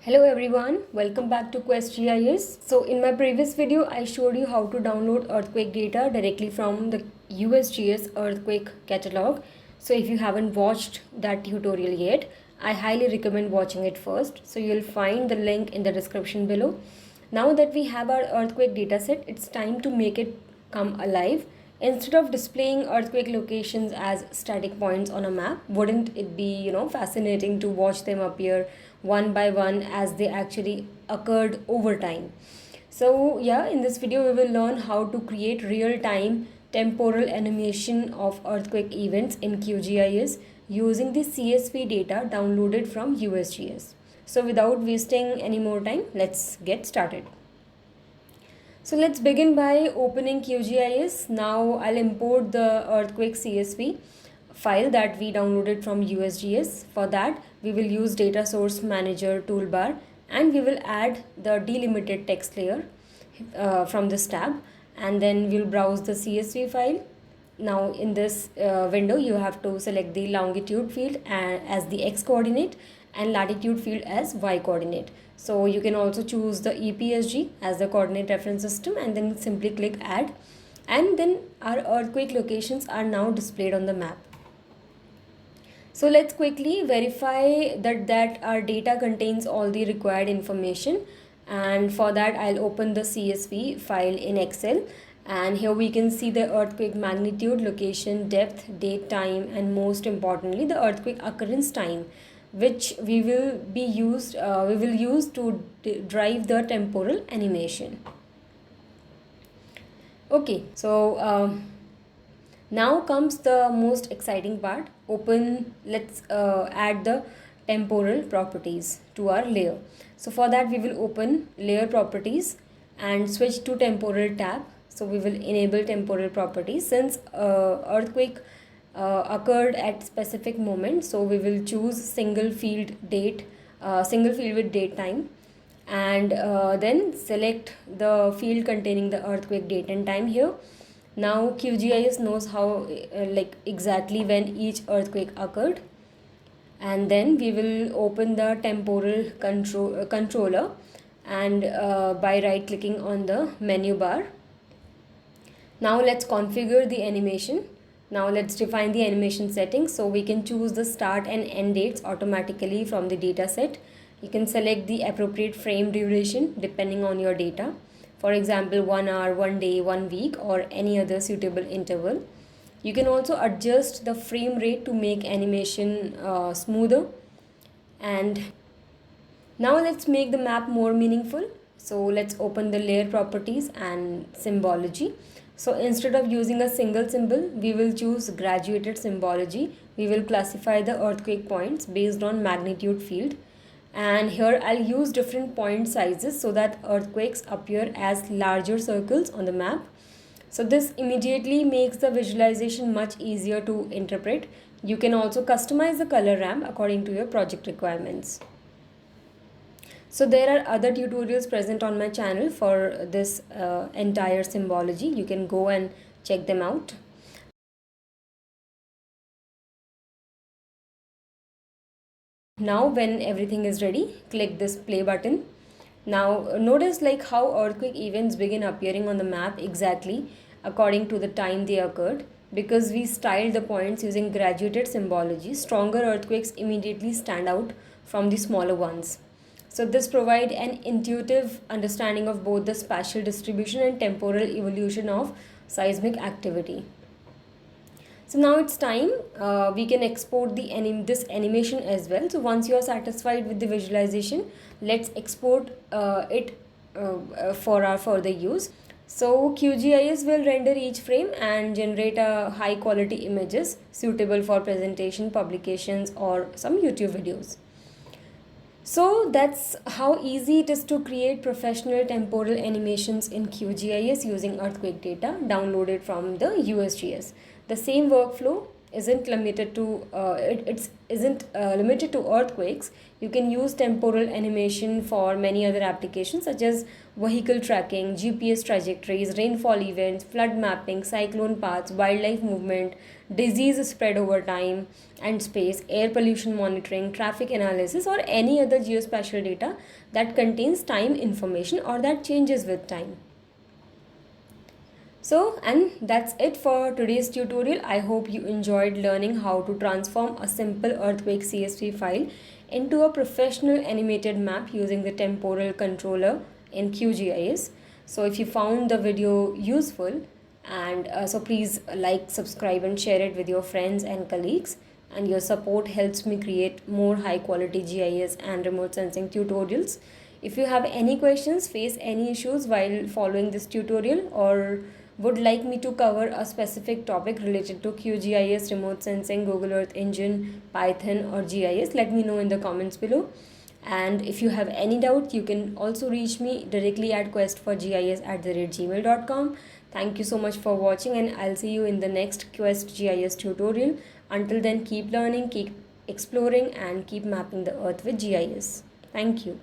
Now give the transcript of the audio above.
Hello everyone, welcome back to QGIS. So in my previous video, I showed you how to download earthquake data directly from the USGS earthquake catalog. So if you haven't watched that tutorial yet, I highly recommend watching it first. So you'll find the link in the description below. Now that we have our earthquake dataset, it's time to make it come alive. Instead of displaying earthquake locations as static points on a map, wouldn't it be, fascinating to watch them appear one by one as they actually occurred over time? So yeah, in this video we will learn how to create real-time temporal animation of earthquake events in QGIS using the CSV data downloaded from USGS. So without wasting any more time, let's get started. So let's begin by opening QGIS. Now I'll import the earthquake CSV file that we downloaded from USGS. For that, we will use data source manager toolbar and we will add the delimited text layer from this tab, and then we'll browse the CSV file. Now in this window, you have to select the longitude field as the x coordinate and latitude field as y coordinate. So you can also choose the EPSG as the coordinate reference system and then simply click add, and then our earthquake locations are now displayed on the map. So let's quickly verify that our data contains all the required information, and for that I'll open the CSV file in Excel, and here we can see the earthquake magnitude, location, depth, date, time, and most importantly the earthquake occurrence time, which we will use to drive the temporal animation. Okay, so now comes the most exciting part. Let's add the temporal properties to our layer. So for that we will open layer properties and switch to temporal tab. So we will enable temporal properties since earthquake occurred at specific moment. So we will choose single field with date time, and then select the field containing the earthquake date and time here. Now QGIS knows how exactly when each earthquake occurred, and then we will open the temporal controller, and by right clicking on the menu bar. Now let's configure the animation. Now let's define the animation settings. So we can choose the start and end dates automatically from the data set. You can select the appropriate frame duration depending on your data. For example, 1 hour, 1 day, 1 week, or any other suitable interval. You can also adjust the frame rate to make animation smoother. And now let's make the map more meaningful. So let's open the layer properties and symbology. So instead of using a single symbol, we will choose graduated symbology. We will classify the earthquake points based on magnitude field. And here I'll use different point sizes so that earthquakes appear as larger circles on the map. So this immediately makes the visualization much easier to interpret. You can also customize the color ramp according to your project requirements. So there are other tutorials present on my channel for this entire symbology. You can go and check them out. Now when everything is ready, click this play button. Now notice how earthquake events begin appearing on the map exactly according to the time they occurred. Because we styled the points using graduated symbology, stronger earthquakes immediately stand out from the smaller ones. So this provides an intuitive understanding of both the spatial distribution and temporal evolution of seismic activity. So now it's time we can export this animation as well. So once you are satisfied with the visualization, let's export it for our further use. So QGIS will render each frame and generate a high quality images suitable for presentation, publications, or some YouTube videos. So that's how easy it is to create professional temporal animations in QGIS using earthquake data downloaded from the USGS. The same workflow isn't limited to it's isn't limited to earthquakes. You can use temporal animation for many other applications such as vehicle tracking, GPS trajectories, rainfall events, flood mapping, cyclone paths, wildlife movement, disease spread over time and space, air pollution monitoring, traffic analysis, or any other geospatial data that contains time information or that changes with time. So, and that's it for today's tutorial. I hope you enjoyed learning how to transform a simple earthquake CSV file into a professional animated map using the temporal controller in QGIS. So, if you found the video useful, and so please like, subscribe, and share it with your friends and colleagues. And your support helps me create more high quality GIS and remote sensing tutorials. If you have any questions, face any issues while following this tutorial, or would like me to cover a specific topic related to QGIS, remote sensing, Google Earth Engine, Python, or GIS, let me know in the comments below. And if you have any doubt, you can also reach me directly at questforgis@gmail.com. Thank you so much for watching, and I'll see you in the next Quest GIS tutorial. Until then, keep learning, keep exploring, and keep mapping the earth with GIS. Thank you.